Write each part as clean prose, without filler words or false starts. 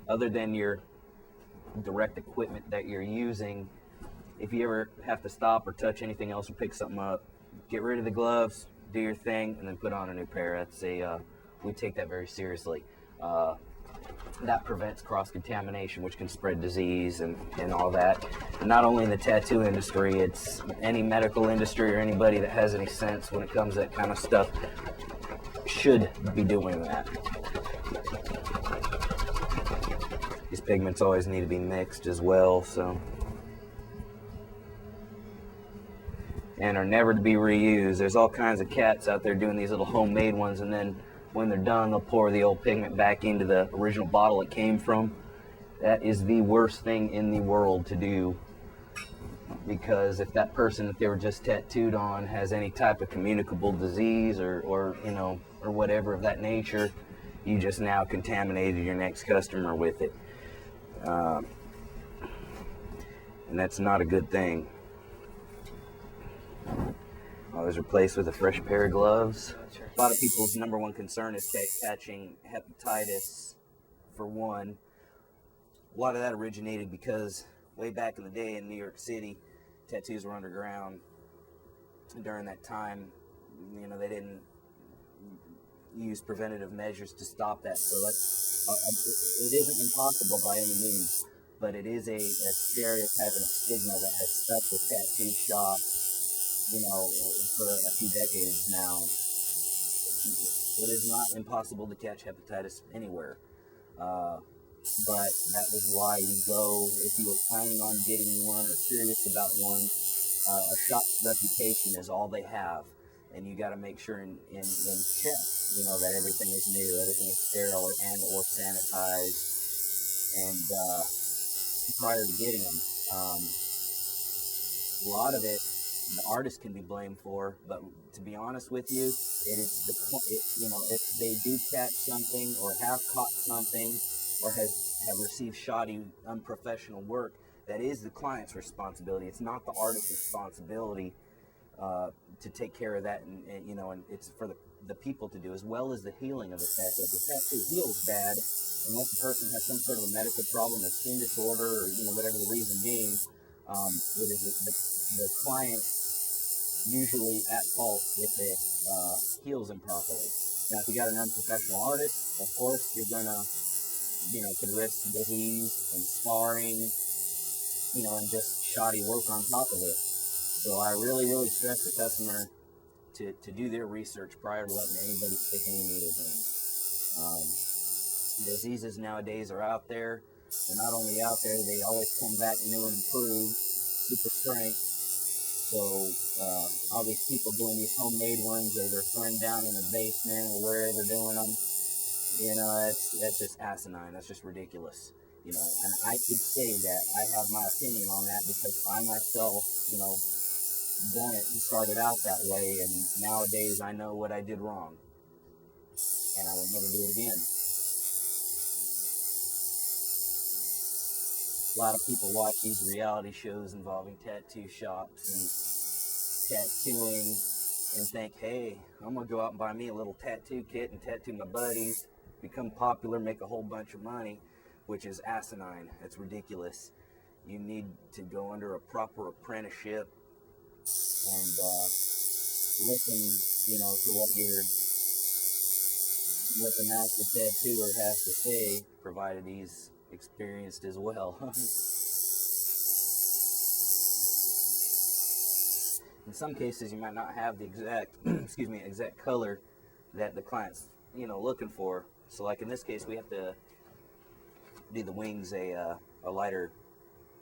other than your direct equipment that you're using, if you ever have to stop or touch anything else or pick something up, get rid of the gloves, do your thing, and then put on a new pair. We take that very seriously. That prevents cross-contamination, which can spread disease and all that. And not only in the tattoo industry, it's any medical industry or anybody that has any sense when it comes to that kind of stuff should be doing that. These pigments always need to be mixed as well, and are never to be reused. There's all kinds of cats out there doing these little homemade ones, and then when they're done, they'll pour the old pigment back into the original bottle it came from. That is the worst thing in the world to do, because if that person that they were just tattooed on has any type of communicable disease or whatever of that nature, you just now contaminated your next customer with it. And that's not a good thing. Always replaced with a fresh pair of gloves. A lot of people's number one concern is catching hepatitis, for one. A lot of that originated because way back in the day in New York City, tattoos were underground. During that time, they didn't use preventative measures to stop that. So it isn't impossible by any means, but it is a stereotype and a stigma that has stuck with tattoo shops, for a few decades now. It is not impossible to catch hepatitis anywhere. But that is why you go, if you were planning on getting one or serious about one, a shop's reputation is all they have. And you got to make sure and check, that everything is new, everything is sterile and or sanitized, and prior to getting them. A lot of it, the artist can be blamed for, but to be honest with you, it is if they do catch something or have caught something or have received shoddy, unprofessional work, that is the client's responsibility. It's not the artist's responsibility to take care of that, and it's for the people to do, as well as the healing of the tattoo. If the tattoo heals bad, unless the person has some sort of a medical problem, a skin disorder, or whatever the reason being, it is the client usually at fault if it heals improperly. Now, if you got an unprofessional artist, of course you're gonna, could risk disease and scarring, and just shoddy work on top of it. So I really, really stress the customer to do their research prior to letting anybody stick any needles in. Diseases nowadays are out there. They're not only out there, they always come back new and improved, super strength. So all these people doing these homemade ones, or they're throwing down in the basement or wherever they're doing them, that's just asinine. That's just ridiculous. And I could say that I have my opinion on that because I myself, done it and started out that way, and nowadays I know what I did wrong, and I will never do it again. A lot of people watch these reality shows involving tattoo shops and tattooing and think, hey, I'm going to go out and buy me a little tattoo kit and tattoo my buddies, become popular, make a whole bunch of money, which is asinine. It's ridiculous. You need to go under a proper apprenticeship and listen, to what the master tattooer has to say, provided he's experienced as well. In some cases, you might not have the exact, exact color that the client's, looking for. So, like in this case, we have to do the wings a lighter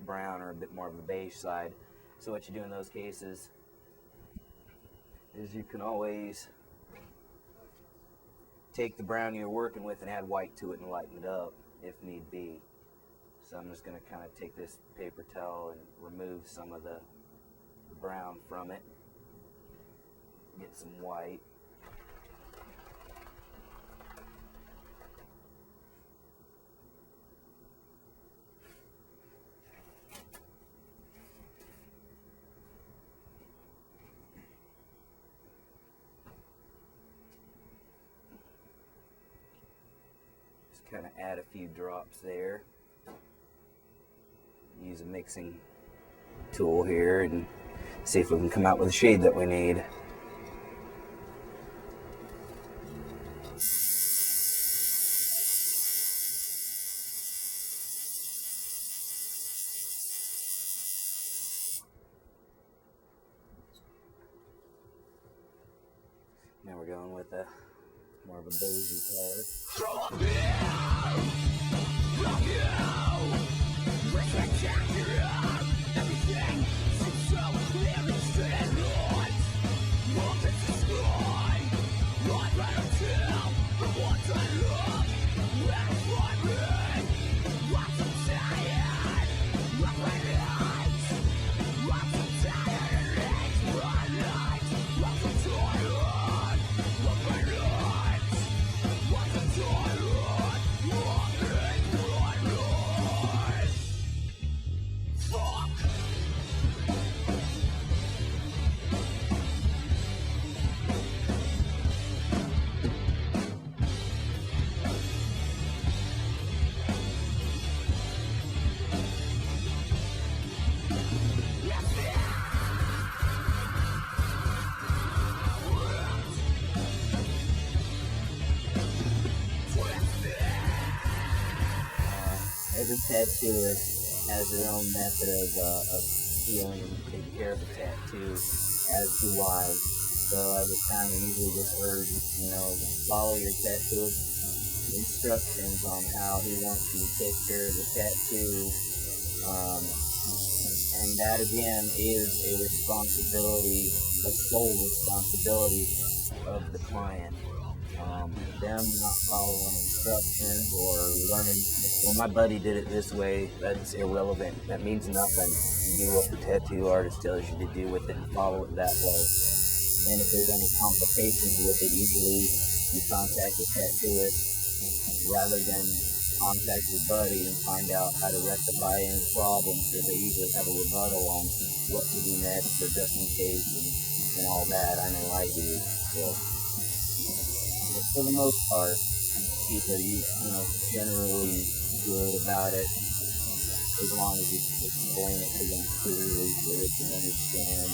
brown or a bit more of the beige side. So what you do in those cases is you can always take the brown you're working with and add white to it and lighten it up if need be. So I'm just going to kind of take this paper towel and remove some of the brown from it. Get some white. kind of add a few drops there. Use a mixing tool here and see if we can come out with the shade that we need. Now we're going with a more of a beigey color. Every tattooer has their own method of healing and taking care of a tattoo, as do I. So I would kind of usually just urge, follow your tattooist's instructions on how he wants you to take care of the tattoo. And that again is a responsibility, a sole responsibility of the client. Them not following instructions or learning, well, my buddy did it this way, that's irrelevant. That means nothing. You do what the tattoo artist tells you to do with it and follow it that way. And if there's any complications with it, usually you contact the tattooist rather than contact your buddy and find out how to rectify any problems, because they usually have a rebuttal on what to do next or just in case and all that. I know I do. So, for the most part, people are generally good about it, as long as you explain it to them clearly so they can understand.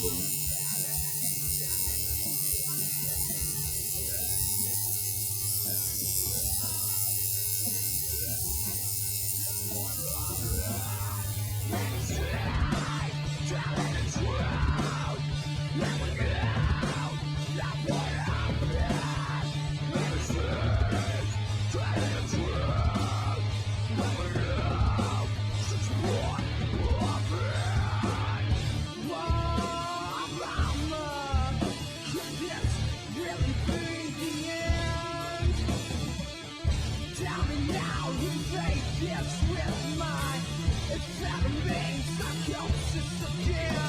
Yes, with mine, it's 7 days, I kill this again.